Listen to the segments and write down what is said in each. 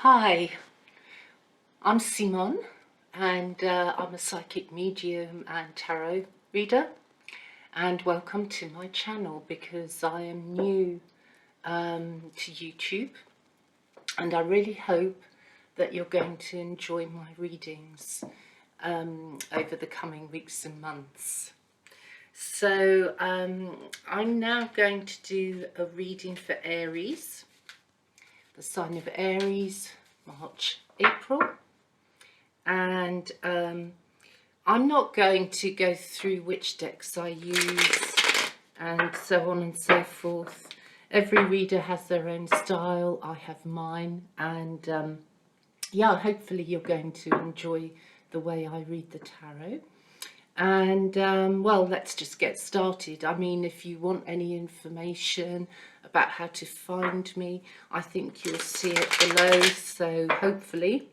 Hi, I'm Simone and I'm a psychic medium and tarot reader, and welcome to my channel because I am new to YouTube, and I really hope that you're going to enjoy my readings over the coming weeks and months. So I'm now going to do a reading for Aries, the sign of Aries, March, April. And I'm not going to go through which decks I use and so on and so forth. Every reader has their own style. I have mine, and yeah, hopefully you're going to enjoy the way I read the tarot. And well, let's just get started. I mean, if you want any information about how to find me, I think you'll see it below. So hopefully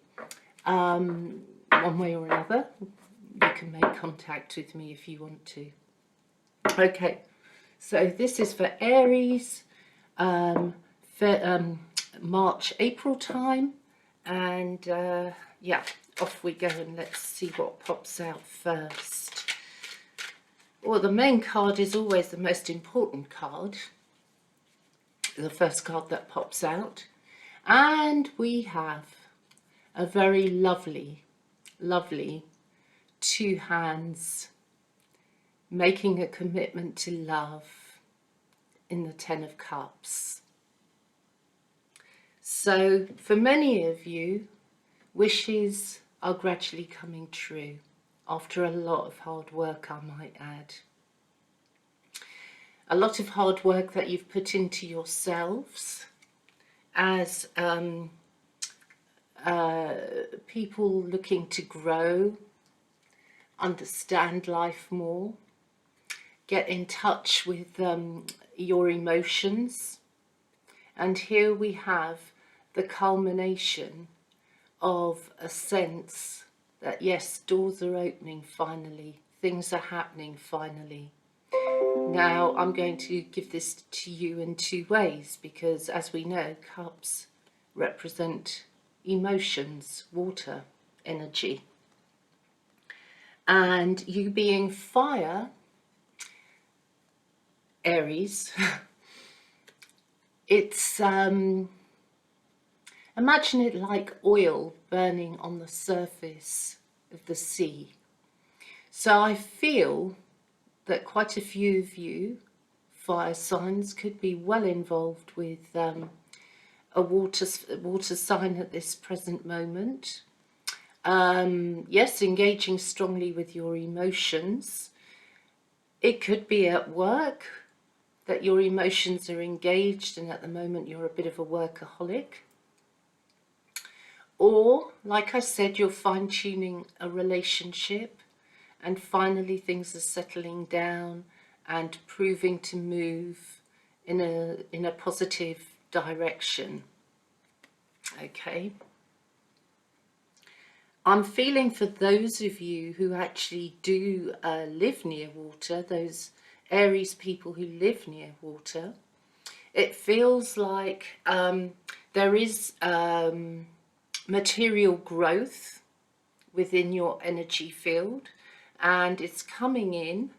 one way or another you can make contact with me if you want to. Okay, so this is for Aries, March, April time, and yeah, off we go, and let's see what pops out first. Well, the main card is always the most important card, the first card that pops out, and we have a very lovely two hands making a commitment to love in the Ten of Cups. So for many of you, wishes are gradually coming true after a lot of hard work, I might add. A lot of hard work that you've put into yourselves as people looking to grow, understand life more, get in touch with your emotions. And here we have the culmination of a sense that yes, doors are opening finally, things are happening finally. Now I'm going to give this to you in two ways, because as we know, cups represent emotions, water, energy. And you being fire, Aries, it's imagine it like oil burning on the surface of the sea. So I feel that quite a few of fire signs could be well involved with a water sign at this present moment. Yes, engaging strongly with your emotions. It could be at work that your emotions are engaged and at the moment you're a bit of a workaholic. Or, like I said, you're fine-tuning a relationship and finally things are settling down and proving to move in a positive direction. Okay. I'm feeling for those of you who actually do live near water, those Aries people who live near water, it feels like there is material growth within your energy field, and it's coming in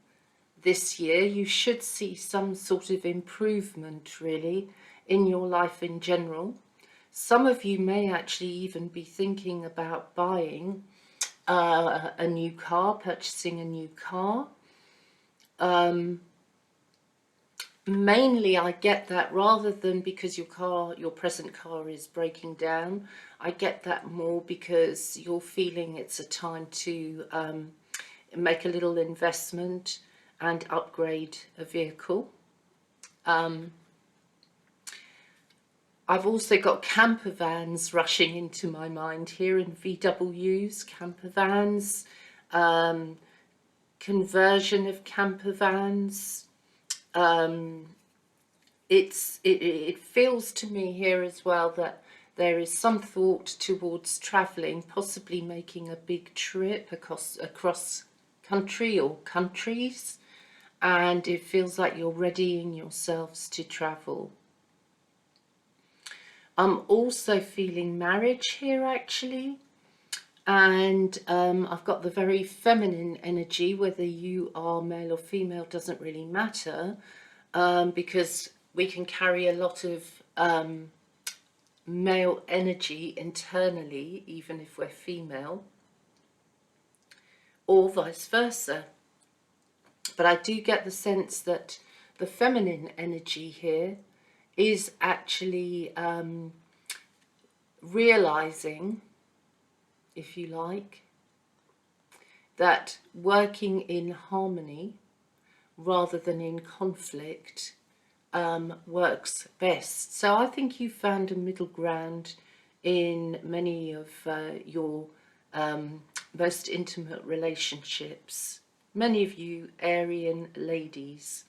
this year. You should see some sort of improvement really in your life in general. Some of you may actually even be thinking about buying a new car, purchasing a new car. Mainly I get that, rather than because your present car is breaking down, I get that more because you're feeling it's a time to make a little investment and upgrade a vehicle. I've also got camper vans rushing into my mind here, in VWs, camper vans, conversion of camper vans. It feels to me here as well that there is some thought towards travelling, possibly making a big trip across country or countries, and it feels like you're readying yourselves to travel. I'm also feeling marriage here actually. And I've got the very feminine energy, whether you are male or female doesn't really matter, because we can carry a lot of male energy internally, even if we're female, or vice versa. But I do get the sense that the feminine energy here is actually realizing, if you like, that working in harmony rather than in conflict works best. So I think you found a middle ground in many of your most intimate relationships. Many of you Aryan ladies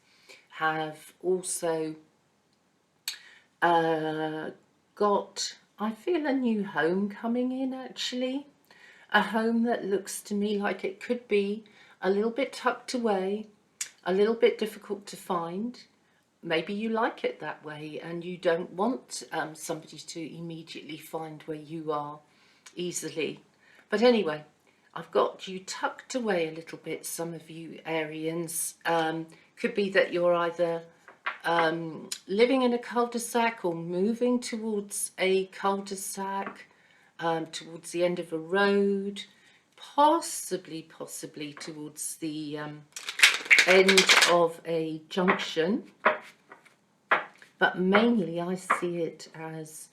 have also got, I feel, a new home coming in actually. A home that looks to me like it could be a little bit tucked away, a little bit difficult to find. Maybe you like it that way and you don't want somebody to immediately find where you are easily. But anyway, I've got you tucked away a little bit, some of you Arians. Could be that you're either living in a cul-de-sac or moving towards a cul-de-sac, towards the end of a road, possibly towards the end of a junction. But mainly I see it as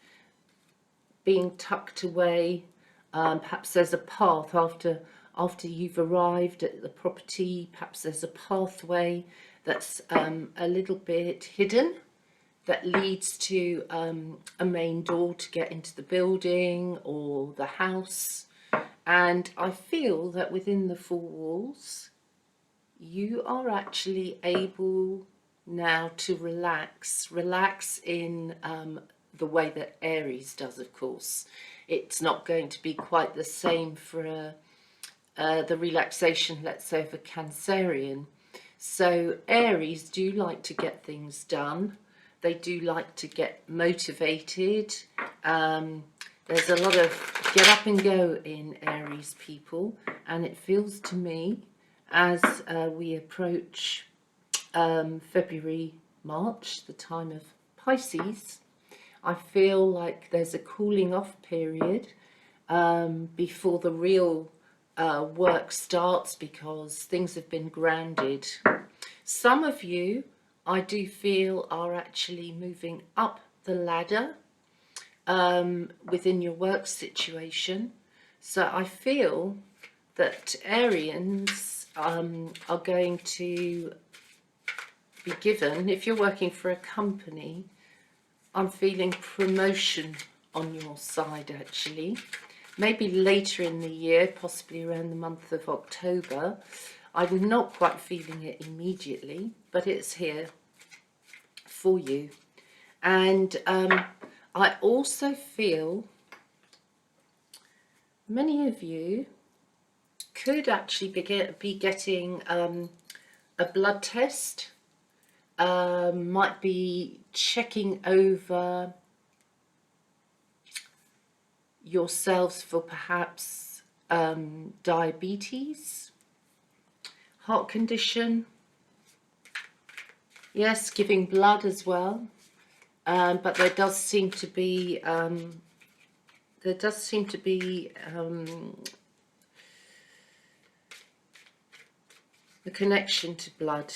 being tucked away. Perhaps there's a path after you've arrived at the property. Perhaps there's a pathway that's a little bit hidden that leads to a main door to get into the building or the house. And I feel that within the four walls, you are actually able now to relax in the way that Aries does, of course. It's not going to be quite the same for the relaxation, let's say, of a Cancerian. So Aries do like to get things done. They do like to get motivated. There's a lot of get up and go in Aries people, and it feels to me as we approach February, March, the time of Pisces, I feel like there's a cooling off period before the real work starts, because things have been grounded. Some of you, I do feel, are actually moving up the ladder within your work situation. So I feel that Arians are going to be given, if you're working for a company, I'm feeling promotion on your side actually. Maybe later in the year, possibly around the month of October. I'm not quite feeling it immediately, but it's here for you. And I also feel many of you could actually be getting a blood test, might be checking over yourselves for perhaps diabetes, heart condition, yes, giving blood as well, but there does seem to be a connection to blood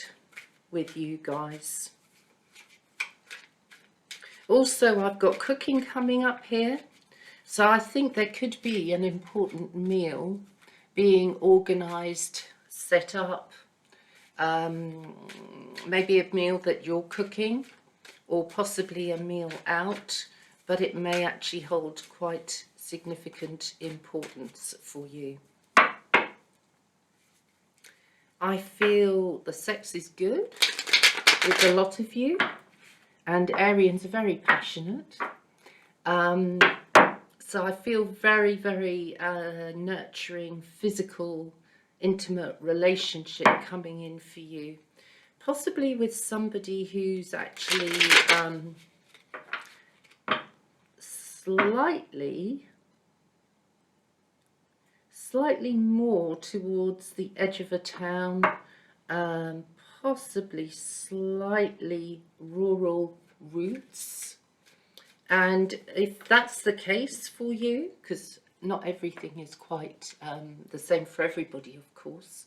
with you guys. Also, I've got cooking coming up here, so I think there could be an important meal being organised, set up, maybe a meal that you're cooking or possibly a meal out, but it may actually hold quite significant importance for you. I feel the sex is good with a lot of you, and Arians are very passionate. So I feel very, very nurturing, physical, intimate relationship coming in for you. Possibly with somebody who's actually slightly more towards the edge of a town, possibly slightly rural roots. And if that's the case for you, because not everything is quite the same for everybody, of course,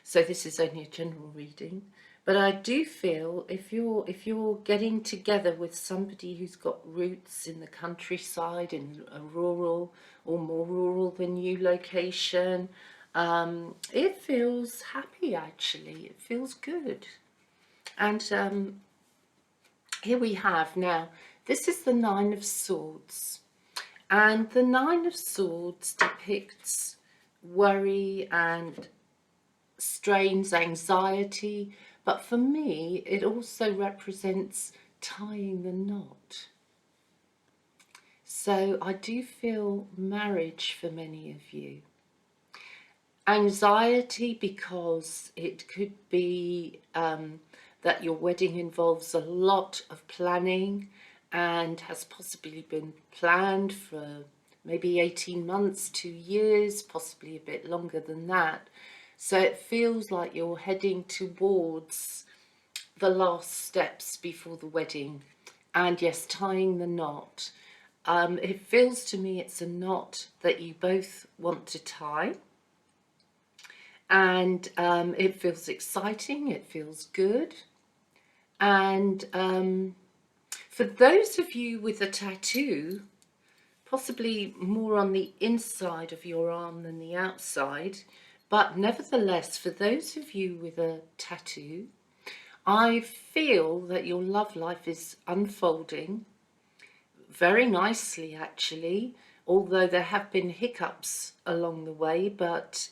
so this is only a general reading, but I do feel if you're getting together with somebody who's got roots in the countryside, in a rural or more rural than you location, it feels happy, actually. It feels good. And here we have now, this is the Nine of Swords, and the Nine of Swords depicts worry and strains, anxiety, but for me it also represents tying the knot. So I do feel marriage for many of you. Anxiety because it could be that your wedding involves a lot of planning and has possibly been planned for maybe 18 months, 2 years, possibly a bit longer than that. So it feels like you're heading towards the last steps before the wedding. And yes, tying the knot. It feels to me it's a knot that you both want to tie. And it feels exciting, it feels good. And for those of you with a tattoo, possibly more on the inside of your arm than the outside, but nevertheless, for those of you with a tattoo, I feel that your love life is unfolding very nicely, actually, although there have been hiccups along the way, but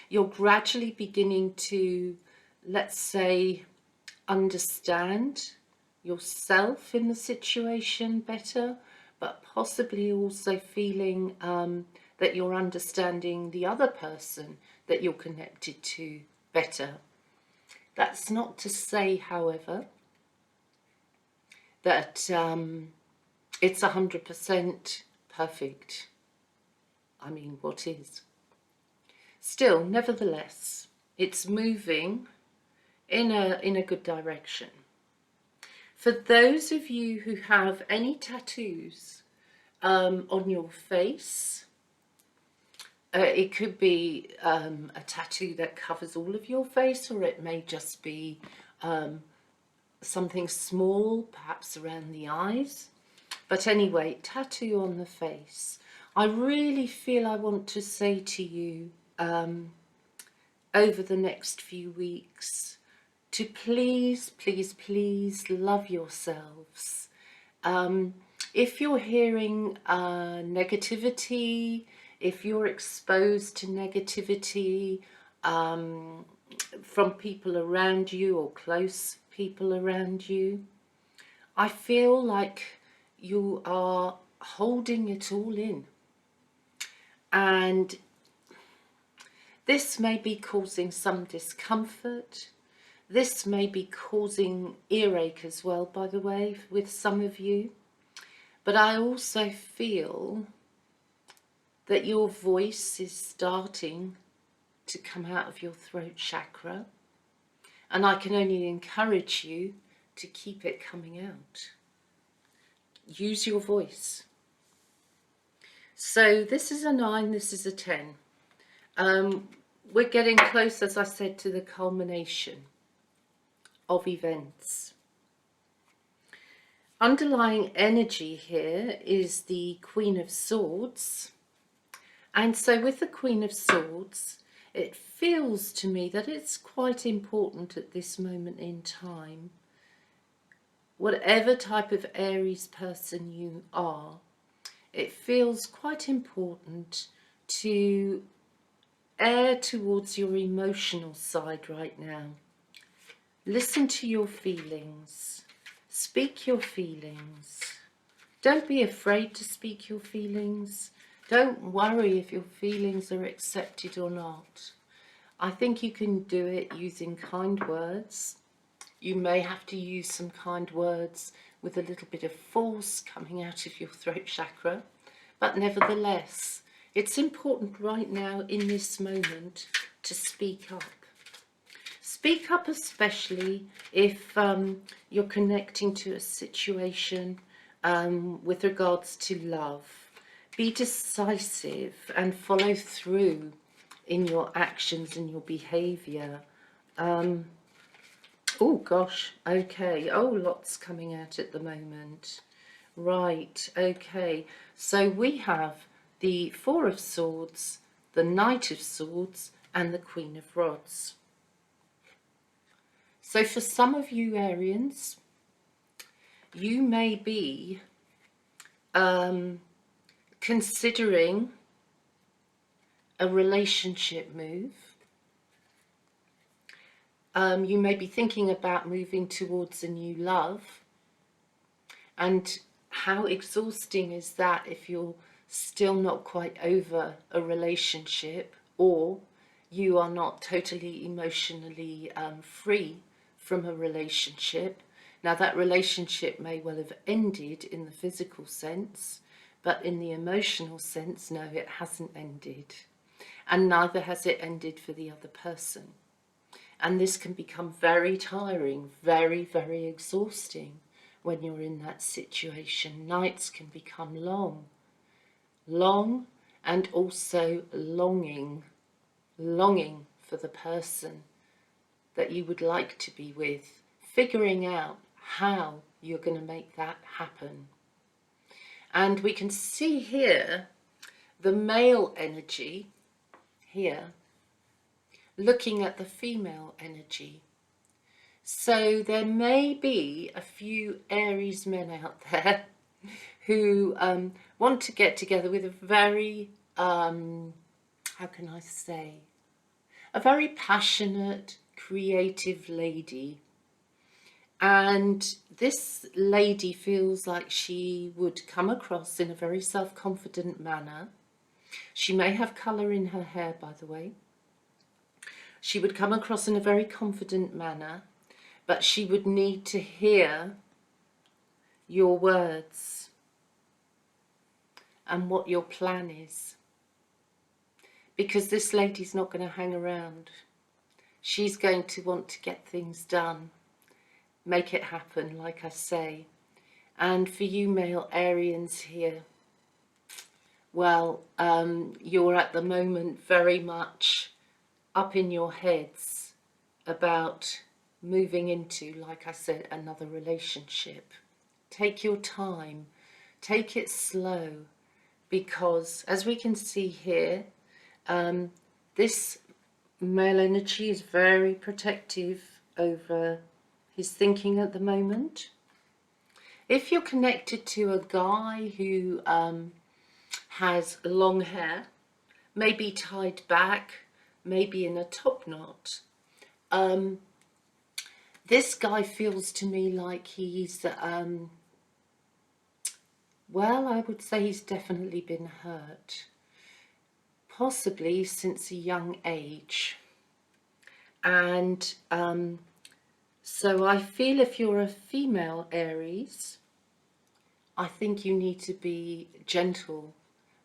you're gradually beginning to, let's say, understand yourself in the situation better, but possibly also feeling that you're understanding the other person that you're connected to better. That's not to say, however, that it's 100% perfect. I mean, what is? Still, nevertheless, it's moving in a good direction. For those of you who have any tattoos on your face, it could be a tattoo that covers all of your face, or it may just be something small, perhaps around the eyes. But anyway, tattoo on the face. I really feel I want to say to you over the next few weeks to please, please, please love yourselves. If you're hearing negativity, if you're exposed to negativity from people around you or close people around you, I feel like you are holding it all in. And this may be causing some discomfort. This may be causing earache as well, by the way, with some of you. But I also feel that your voice is starting to come out of your throat chakra. And I can only encourage you to keep it coming out. Use your voice. So this is a 9, this is a 10. We're getting close, as I said, to the culmination of events. Underlying energy here is the Queen of Swords. And so with the Queen of Swords, it feels to me that it's quite important at this moment in time, whatever type of Aries person you are, it feels quite important to err towards your emotional side right now. Listen to your feelings. Speak your feelings. Don't be afraid to speak your feelings. Don't worry if your feelings are accepted or not. I think you can do it using kind words. You may have to use some kind words with a little bit of force coming out of your throat chakra. But nevertheless, it's important right now in this moment to speak up. Speak up, especially if you're connecting to a situation with regards to love. Be decisive and follow through in your actions and your behaviour. Oh gosh, okay. Oh, lots coming out at the moment. Right, okay. So we have the Four of Swords, the Knight of Swords, and the Queen of Rods. So for some of you Arians, you may be considering a relationship move. You may be thinking about moving towards a new love. And how exhausting is that if you're still not quite over a relationship, or you are not totally emotionally free from a relationship. Now that relationship may well have ended in the physical sense, but in the emotional sense, no, it hasn't ended. And neither has it ended for the other person. And this can become very tiring, very, very exhausting when you're in that situation. Nights can become long, and also longing for the person that you would like to be with, figuring out how you're going to make that happen. And we can see here the male energy here looking at the female energy. So there may be a few Aries men out there who want to get together with a very, how can I say, a very passionate, creative lady. And this lady feels like she would come across in a very self-confident manner. She may have colour in her hair, by the way. She would come across in a very confident manner, but she would need to hear your words and what your plan is. Because this lady's not going to hang around. She's going to want to get things done, make it happen, like I say. And for you male Arians here, well, you're at the moment very much up in your heads about moving into, like I said, another relationship. Take your time, take it slow, because as we can see here, this male energy is very protective over his thinking at the moment. If you're connected to a guy who has long hair, maybe tied back, maybe in a top knot, this guy feels to me like he's, well, I would say he's definitely been hurt, possibly since a young age. And so I feel if you're a female Aries, I think you need to be gentle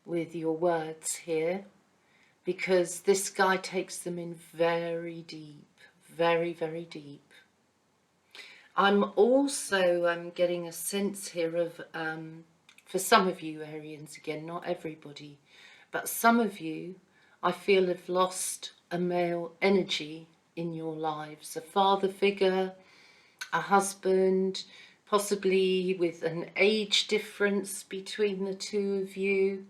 with your words here, because this guy takes them in very deep, very, very deep. I'm also getting a sense here of, for some of you Arians, again, not everybody, but some of you, I feel, have lost a male energy in your lives, a father figure, a husband, possibly with an age difference between the two of you.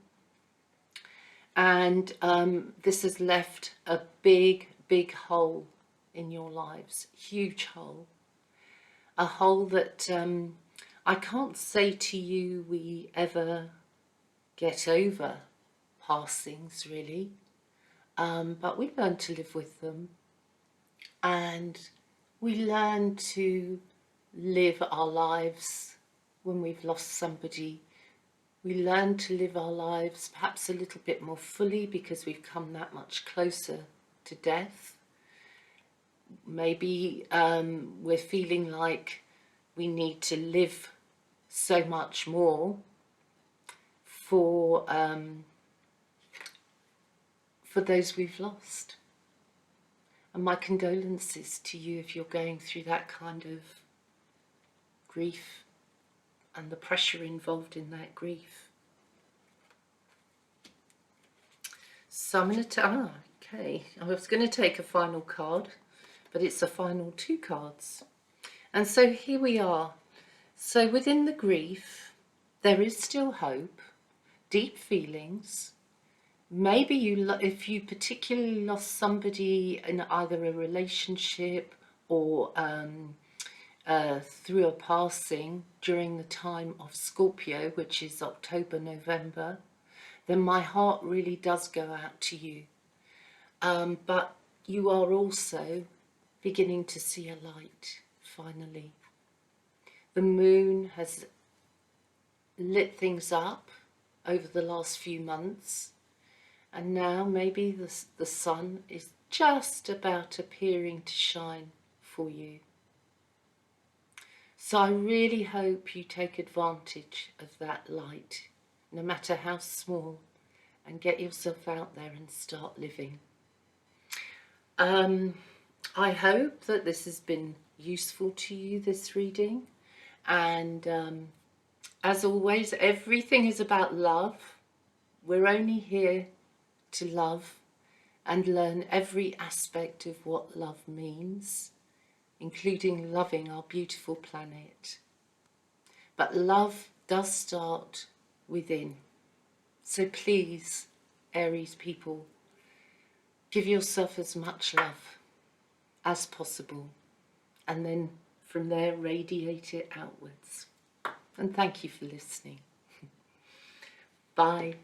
And this has left a big, big hole in your lives, huge hole. A hole that I can't say to you we ever get over passings, really. But we learn to live with them, and we learn to live our lives when we've lost somebody. We learn to live our lives perhaps a little bit more fully because we've come that much closer to death. Maybe we're feeling like we need to live so much more for those we've lost. And my condolences to you if you're going through that kind of grief and the pressure involved in that grief. So I'm going to, okay, I was going to take a final card, but it's a final 2 cards. And so here we are. So within the grief, there is still hope, deep feelings. Maybe if you particularly lost somebody in either a relationship or through a passing during the time of Scorpio, which is October, November, then my heart really does go out to you. But you are also beginning to see a light, finally. The moon has lit things up over the last few months, and now maybe the sun is just about appearing to shine for you. So I really hope you take advantage of that light, no matter how small, and get yourself out there and start living. I hope that this has been useful to you, this reading. And as always, everything is about love. We're only here to love and learn every aspect of what love means, including loving our beautiful planet. But love does start within. So please, Aries people, give yourself as much love as possible, and then from there radiate it outwards. And thank you for listening. Bye.